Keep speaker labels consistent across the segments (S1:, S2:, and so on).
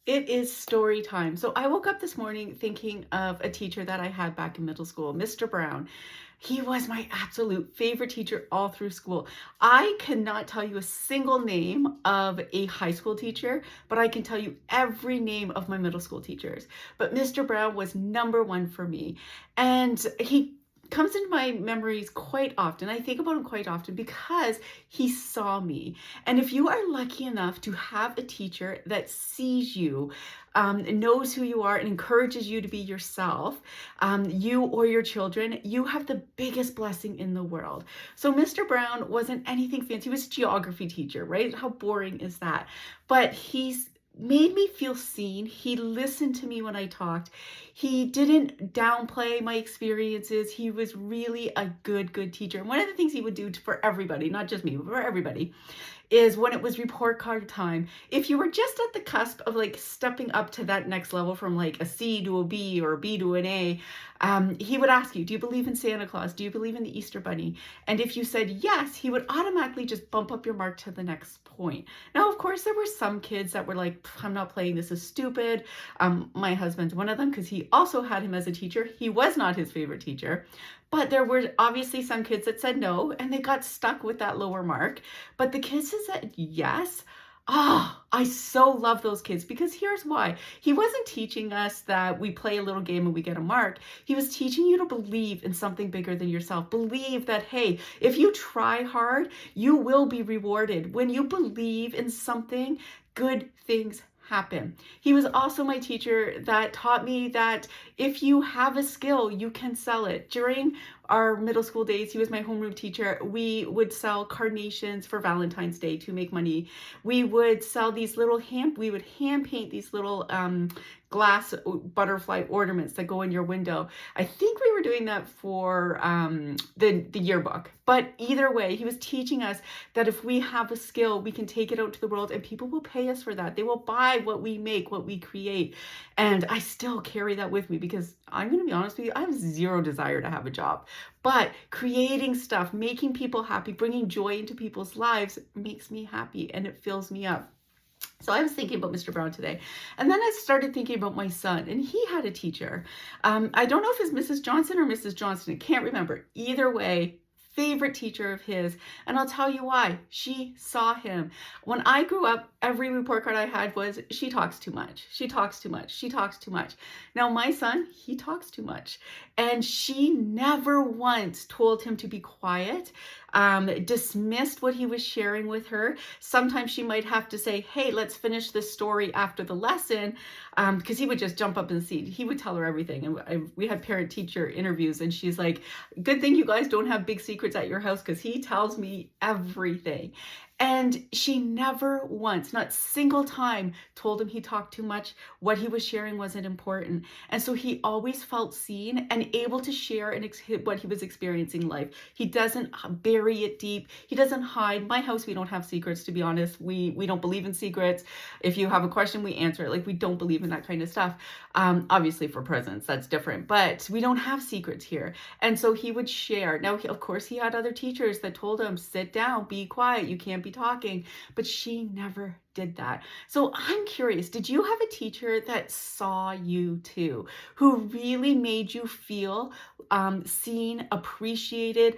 S1: It is story time. So I woke up this morning thinking of a teacher that I had back in middle school, Mr. Brown. He was my absolute favorite teacher all through school. I cannot tell you a single name of a high school teacher, but I can tell you every name of my middle school teachers. But Mr. Brown was number one for me. And he comes into my memories quite often. I think about him quite often because he saw me. And if you are lucky enough to have a teacher that sees you, knows who you are, and encourages you to be yourself, you or your children, you have the biggest blessing in the world. So Mr. Brown wasn't anything fancy. He was a geography teacher, right? How boring is that? But he's made me feel seen. He listened to me when I talked. He didn't downplay my experiences. He was really a good teacher. And one of the things he would do for everybody, not just me, but for everybody, is when it was report card time. If you were just at the cusp of like stepping up to that next level from like a C to a B or a B to an A, he would ask you, do you believe in Santa Claus? Do you believe in the Easter Bunny? And if you said yes, he would automatically just bump up your mark to the next point. Now, of course, there were some kids that were like, I'm not playing, this is stupid. My husband's one of them because he also had him as a teacher. He was not his favorite teacher. But there were obviously some kids that said no, and they got stuck with that lower mark. But the kids that said yes, I so love those kids because here's why. He wasn't teaching us that we play a little game and we get a mark. He was teaching you to believe in something bigger than yourself. Believe that, hey, if you try hard, you will be rewarded. When you believe in something, good things happen. He was also my teacher that taught me that if you have a skill, you can sell it. During our middle school days, he was my homeroom teacher. We would sell carnations for Valentine's Day to make money. We would sell these little we would hand paint these little glass butterfly ornaments that go in your window. I think we were doing that for the yearbook. But either way, he was teaching us that if we have a skill, we can take it out to the world and people will pay us for that. They will buy what we make, what we create. And I still carry that with me because I'm going to be honest with you, I have zero desire to have a job. But creating stuff, making people happy, bringing joy into people's lives makes me happy and it fills me up. So I was thinking about Mr. Brown today, and then I started thinking about my son, and he had a teacher. I don't know if it's Mrs. Johnson or Mrs. Johnson. I can't remember. Either way, favorite teacher of his, and I'll tell you why. She saw him. When I grew up, every report card I had was, she talks too much. She talks too much. She talks too much. Now my son, he talks too much. And she never once told him to be quiet, dismissed what he was sharing with her. Sometimes she might have to say, hey, let's finish this story after the lesson, because he would just jump up in the seat. He would tell her everything. And we had parent-teacher interviews, and she's like, good thing you guys don't have big secrets at your house because he tells me everything. And she never once, not single time, told him he talked too much, what he was sharing wasn't important. And so he always felt seen and able to share what he was experiencing in life. He doesn't bury it deep. He doesn't hide. My house, we don't have secrets, to be honest. We don't believe in secrets. If you have a question, we answer it. Like, we don't believe in that kind of stuff. Obviously for presents, that's different, but we don't have secrets here. And so he would share. Now, of course, he had other teachers that told him, sit down, be quiet, you can't be talking, but she never did that. So I'm curious, did you have a teacher that saw you too, who really made you feel seen, appreciated,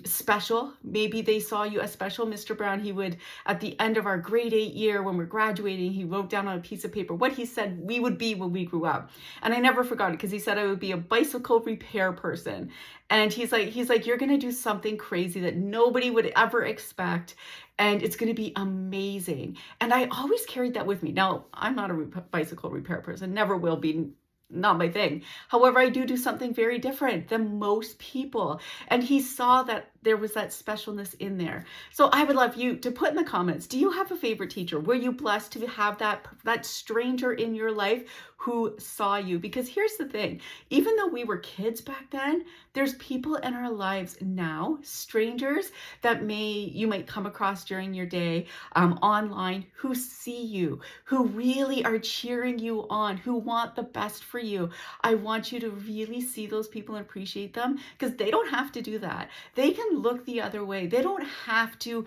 S1: special? Maybe they saw you as special. Mr. Brown, he would, at the end of our grade 8 year when we're graduating, he wrote down on a piece of paper what he said we would be when we grew up. And I never forgot it because he said I would be a bicycle repair person. And he's like, you're going to do something crazy that nobody would ever expect. And it's going to be amazing. And I always carried that with me. Now, I'm not a bicycle repair person, never will be, not my thing. However, I do something very different than most people. And he saw that there was that specialness in there. So I would love you to put in the comments, do you have a favorite teacher? Were you blessed to have that stranger in your life who saw you? Because here's the thing, even though we were kids back then, There's people in our lives now, strangers that you might come across during your day, online, who see you, who really are cheering you on, who want the best for you. I want you to really see those people and appreciate them, because they don't have to do that. They can look the other way. They don't have to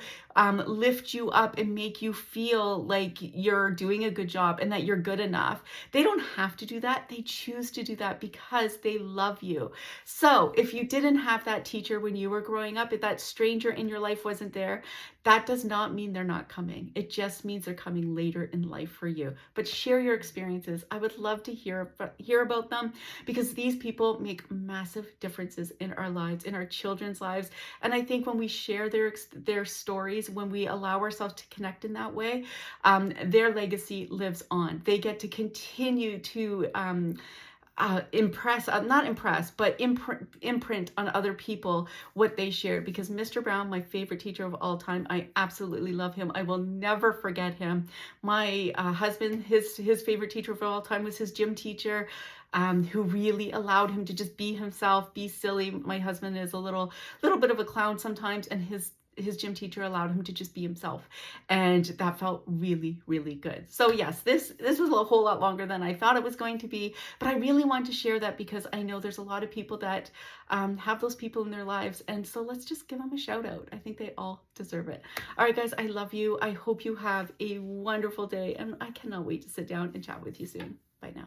S1: lift you up and make you feel like you're doing a good job and that you're good enough. They don't have to do that. They choose to do that because they love you. So if you didn't have that teacher when you were growing up, if that stranger in your life wasn't there, that does not mean they're not coming. It just means they're coming later in life for you. But share your experiences. I would love to hear about them, because these people make massive differences in our lives, in our children's lives. And I think when we share their stories, when we allow ourselves to connect in that way, their legacy lives on. They get to continue to not impress, but imprint on other people what they shared. Because Mr. Brown, my favorite teacher of all time, I absolutely love him. I will never forget him. My husband, his favorite teacher of all time was his gym teacher, who really allowed him to just be himself, be silly. My husband is a little bit of a clown sometimes, and his gym teacher allowed him to just be himself, and that felt really, really good. So yes, this was a whole lot longer than I thought it was going to be, but I really want to share that because I know there's a lot of people that have those people in their lives, and so let's just give them a shout out. I think they all deserve it. All right, guys, I love you. I hope you have a wonderful day, and I cannot wait to sit down and chat with you soon. Bye now.